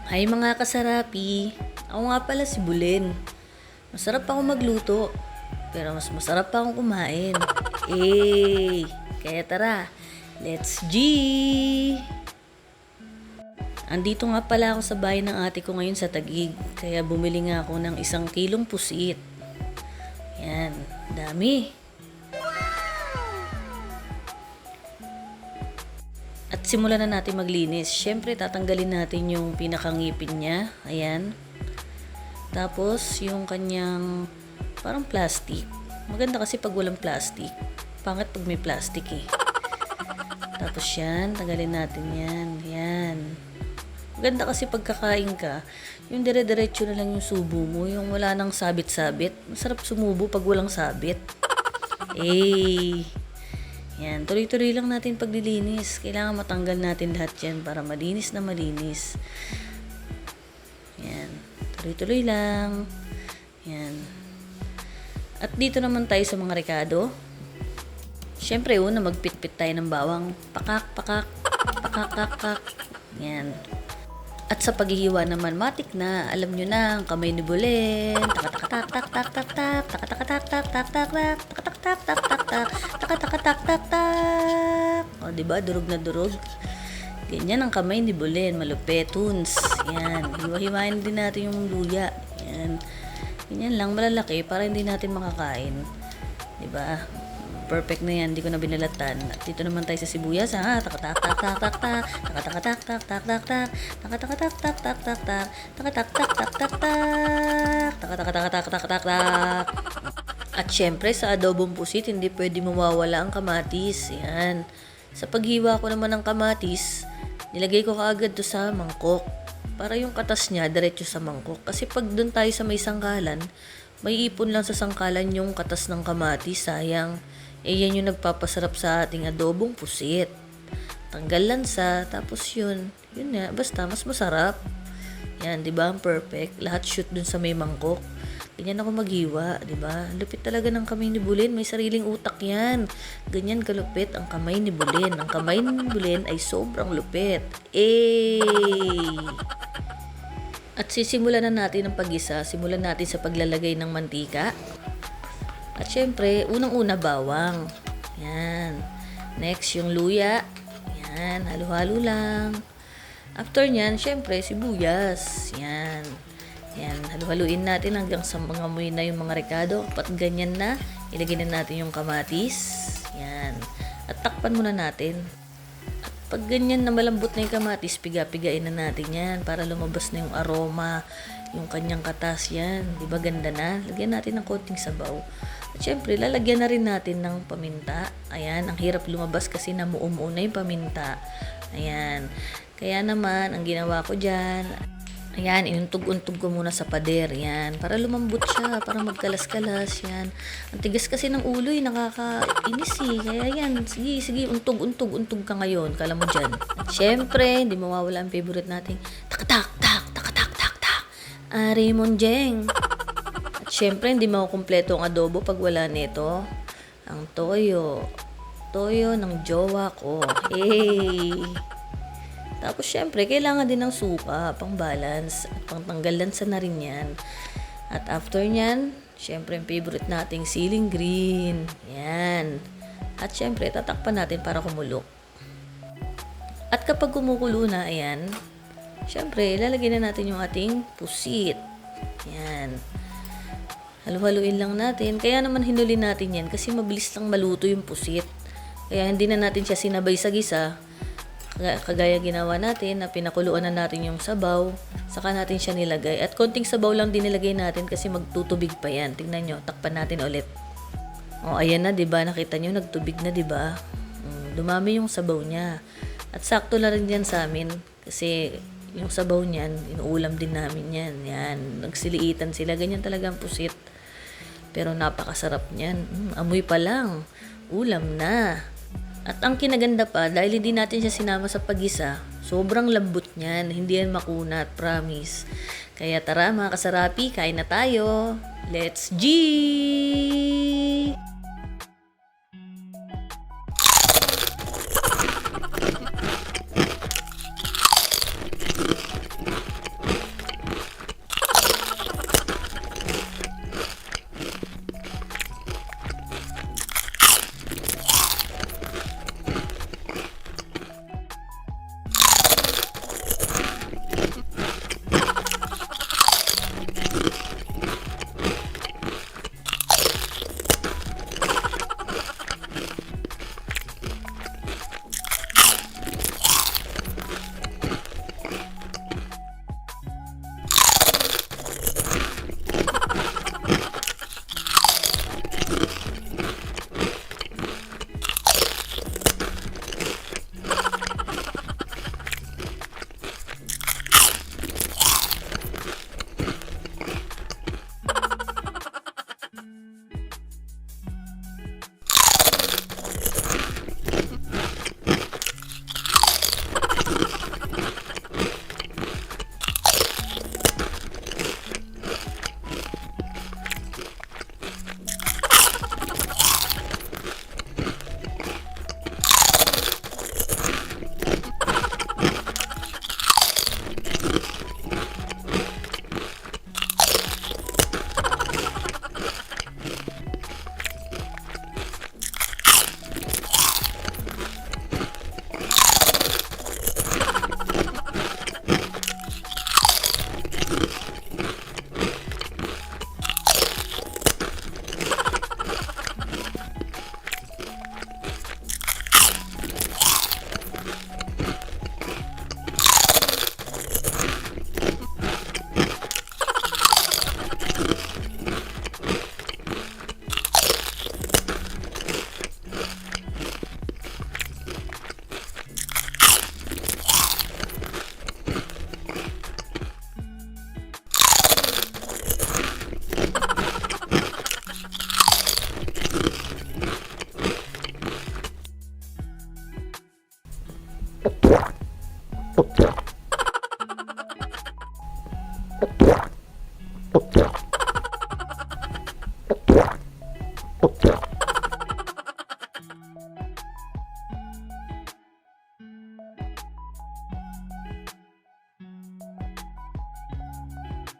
Hi mga kasarapi, ako nga pala si Bulen. Masarap ako magluto, pero mas masarap pa akong kumain. Kaya tara, let's G! Andito nga pala ako sa bahay ng ate ko ngayon sa Taguig, kaya bumili nga ako ng 1 kilong pusit. Yan, dami. At simulan na natin maglinis. Siyempre, tatanggalin natin yung pinakangipin niya. Ayan. Tapos, yung kanyang parang plastic. Maganda kasi pag walang plastic. Pangit pag may plastic eh. Tapos yan, tanggalin natin yan. Yan. Maganda kasi pagkakain ka, yung dire-diretso na lang yung subo mo. Yung wala nang sabit-sabit. Masarap sumubo pag walang sabit. Yan, tuloy-tuloy lang natin paglilinis. Kailangan matanggal natin lahat yan para malinis na malinis. Yan, tuloy-tuloy lang. Yan. At dito naman tayo sa mga rekado. Siyempre, una magpitpit tayo ng bawang. Pakak, pakak, pakak, pakak. Yan. At sa paghihiwa naman, matik na, alam nyo na, ang kamay ni Bulen. Tak-tak-tak-tak-tak-tak-tak, tak-tak-tak-tak-tak-tak, tak-tak-tak-tak-tak-tak, tak-tak-tak-tak-tak-tak. O, diba? Durog na durog. Ganyan ang kamay ni Bulen, malupet, tunes. Yan. Hiwa-hiwain din natin yung luya. Yan. Ganyan lang, malalaki, para hindi natin makakain. Diba? Perfect na yan, hindi ko na binalatan. At dito naman tayo sa sibuyas, ha? Takatak-tak-tak-tak-tak, takatak-tak-tak-tak-tak-tak, takatak-tak-tak-tak-tak-tak, takatak-tak-tak-tak-tak-tak, takatak-tak-tak-tak-tak-tak. At syempre, sa adobong pusit, hindi pwede mawawala ang kamatis. Yan. Sa paghiwa ko naman ng kamatis, nilagay ko kaagad to sa mangkok. Para yung katas niya, diretso sa mangkok. Kasi pag doon tayo sa may sangkalan, may ipon lang sa sangkalan yung katas ng kamatis, sayang. Yan yung nagpapasarap sa ating adobong pusit. Tanggal lansa, tapos yun nga, basta mas masarap. Yan, di ba? Ang perfect. Lahat shoot dun sa may mangkok. Ganyan ako maghiwa, di ba? Lupit talaga ng kamay ni Bulen. May sariling utak yan. Ganyan kalupit ang kamay ni Bulen. Ang kamay ni Bulen ay sobrang lupit. At sisimulan na natin ang paggisa. Simulan natin sa paglalagay ng mantika. At syempre, unang-una bawang. Yan. Next, yung luya. Yan, halo-halo lang. After nyan, syempre, sibuyas. Yan. Yan, halo-haluin natin hanggang sa mga amoy na yung mga rekado. Pat ganyan na, ilagay na natin yung kamatis. Yan. At takpan muna natin. Pag ganyan na malambot na yung kamatis, piga-pigain na natin yan para lumabas na yung aroma, yung kanyang katas yan. Diba ganda na? Lagyan natin ng konting sabaw. At syempre, lalagyan na rin natin ng paminta. Ayan, ang hirap lumabas kasi namuumuo na yung paminta. Ayan. Kaya naman, ang ginawa ko dyan, ayan, inuntog-untog ko muna sa pader. Yan, para lumambot siya, para magkalas-kalas. Yan. Ang tigas kasi ng ulo, nakakainis eh. Kaya yan, sige, untog ka ngayon. Kala mo dyan. At syempre, hindi mawawala ang favorite nating tak-tak-tak, tak-tak-tak-tak. Ari Monjeng. At syempre, hindi makukumpleto ang adobo pag wala nito. Ang toyo. Toyo ng jowa ko. Tapos syempre, kailangan din ng suka, pang balance, at pang tanggal lansa na rin yan. At after nyan, syempre, yung favorite nating siling green. Yan. At syempre, tatakpan natin para kumulo. At kapag kumukulo na, ayan, syempre, lalagyan na natin yung ating pusit. Yan. Halu-haluin lang natin. Kaya naman hinuli natin yan kasi mabilis lang maluto yung pusit. Kaya hindi na natin siya sinabay sa gisa. Kagaya ginawa natin na pinakuluan na natin yung sabaw, saka natin siya nilagay. At konting sabaw lang din nilagay natin kasi magtutubig pa yan. Tingnan nyo, takpan natin ulit. O, ayan na, diba? Nakita nyo, nagtubig na, diba? Dumami yung sabaw niya. At sakto na rin yan sa amin kasi yung sabaw niyan, inuulam din namin yan. Yan, nagsiliitan sila. Ganyan talaga ang pusit. Pero napakasarap niyan. Amoy pa lang. Ulam na. At ang kinaganda pa, dahil hindi natin siya sinama sa pagisa, sobrang lambot niyan. Hindi yan makunat, promise. Kaya tara mga kasarapi, kain na tayo. Let's G!